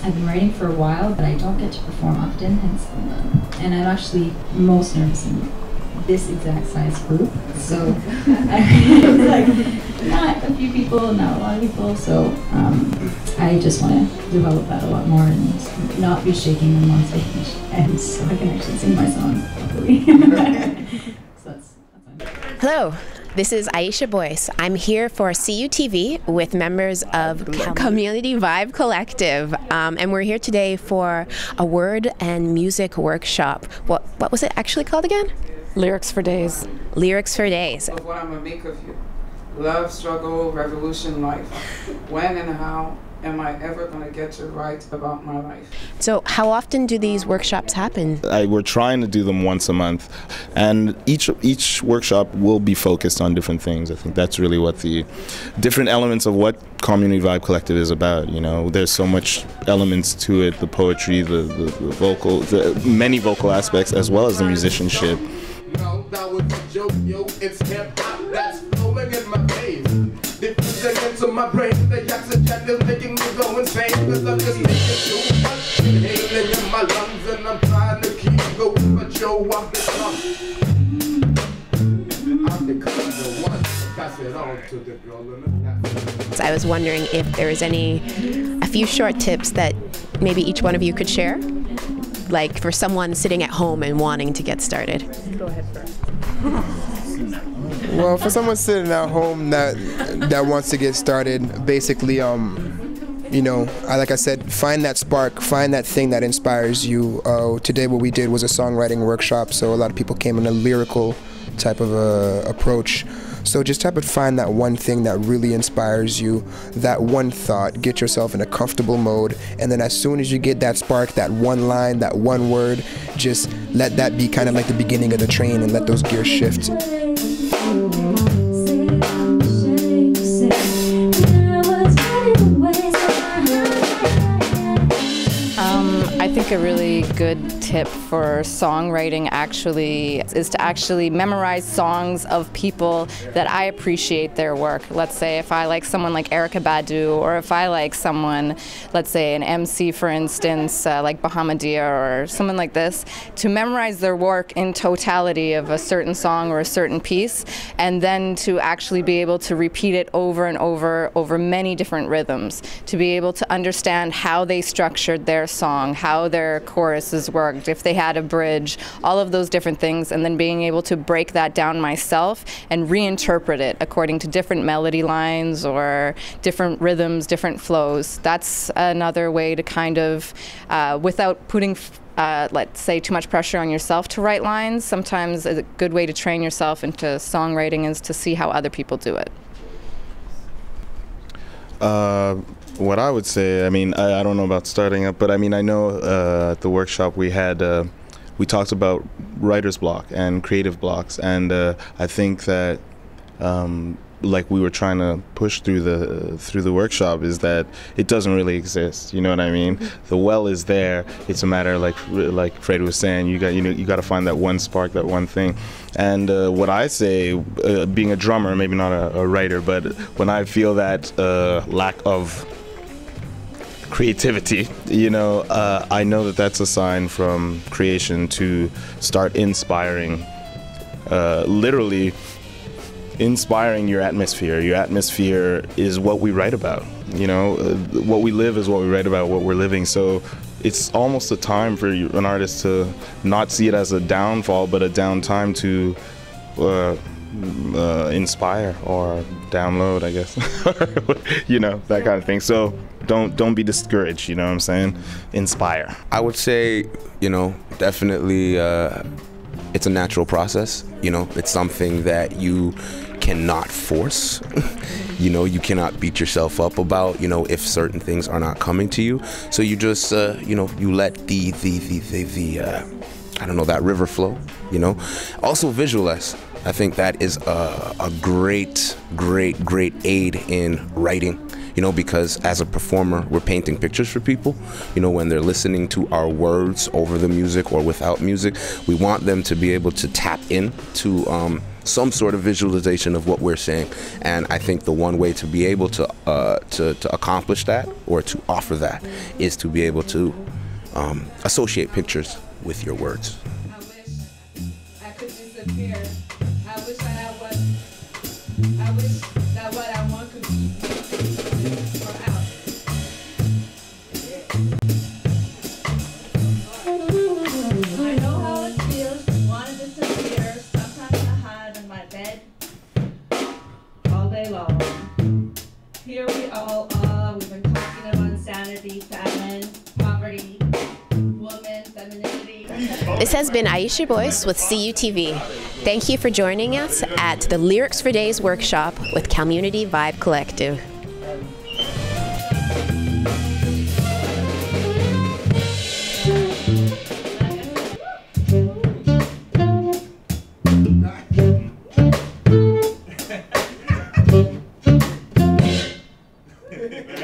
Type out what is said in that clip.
I've been writing for a while, but I don't get to perform often, hence the none. And I'm actually most nervous in this exact size group. So like not a few people, not a lot of people. So I just want to develop that a lot more and not be shaking them on stage, and so I can actually sing my songs properly. So that's Hello. This is Aisha Boyce. I'm here for CUTV with members of Kalmunity Vibe Collective, and we're here today for a word and music workshop. What was it actually called again? Lyrics for Days. Lyrics for Days. What I'm gonna make of you. Love, struggle, revolution, life. When and how am I ever gonna get to write about my life? So how often do these workshops happen? We're trying to do them once a month, and each workshop will be focused on different things. I think that's really what the different elements of what Kalmunity Vibe Collective is about. You know, there's so much elements to it: the poetry, the vocal, the many vocal aspects, as well as the musicianship. No, that was a joke, yo. It's hip hop that's flowing in my veins. Diffusing into my brain, the oxygen is making me go insane. Cause I'm just making too much inhaling in my lungs, and I'm trying to keep going, but yo, I'm becoming the one. Pass it on to the girl in the platform. So I was wondering if there was a few short tips that maybe each one of you could share, like for someone sitting at home and wanting to get started. Go ahead first. Well, for someone sitting at home that wants to get started, basically, you know, like I said, find that spark, find that thing that inspires you. Today what we did was a songwriting workshop, so a lot of people came in a lyrical type of approach. So just type of find that one thing that really inspires you, that one thought, get yourself in a comfortable mode, and then as soon as you get that spark, that one line, that one word, just let that be kind of like the beginning of the train and let those gears shift. I think a really good tip for songwriting actually is to actually memorize songs of people that I appreciate their work. Let's say if I like someone like Erykah Badu, or if I like someone, let's say an MC for instance, like Bahamadia or someone like this, to memorize their work in totality of a certain song or a certain piece, and then to actually be able to repeat it over and over many different rhythms, to be able to understand how they structured their song, how their choruses worked, if they had a bridge, all of those different things, and then being able to break that down myself and reinterpret it according to different melody lines or different rhythms, different flows. That's another way to kind of, without putting let's say too much pressure on yourself to write lines, sometimes a good way to train yourself into songwriting is to see how other people do it. What I would say, I mean, I don't know about starting up, but I mean, I know at the workshop we had, we talked about writer's block and creative blocks, and I think that like we were trying to push through the workshop is that it doesn't really exist. You know what I mean? The well is there. It's a matter, like Fred was saying, you got to find that one spark, that one thing. And what I say, being a drummer, maybe not a writer, but when I feel that lack of creativity, you know, I know that that's a sign from creation to start inspiring, literally inspiring your atmosphere. Your atmosphere is what we write about, you know, what we live is what we write about, what we're living. So it's almost a time for an artist to not see it as a downfall, but a downtime to inspire or download, I guess. You know, that kind of thing. So don't be discouraged, you know what I'm saying? Inspire. I would say, you know, definitely it's a natural process. You know, it's something that you cannot force. You know, you cannot beat yourself up about, you know, if certain things are not coming to you. So you just, you know, you let the I don't know, that river flow, you know. Also visualize. I think that is a great aid in writing. You know, because as a performer, we're painting pictures for people. You know, when they're listening to our words over the music or without music, we want them to be able to tap in to some sort of visualization of what we're saying. And I think the one way to be able to accomplish that, or to offer that, is to be able to associate pictures with your words. I wish I could disappear. I wish that what I want could be or out. I know how it feels to want to disappear. Sometimes I hide in my bed all day long. Here we all are. We've been talking about insanity, famine, poverty, women, femininity. This has been Aisha Boyce with CUTV. Thank you for joining us at the Lyrics for Days workshop with Kalmunity Vibe Collective. Yeah.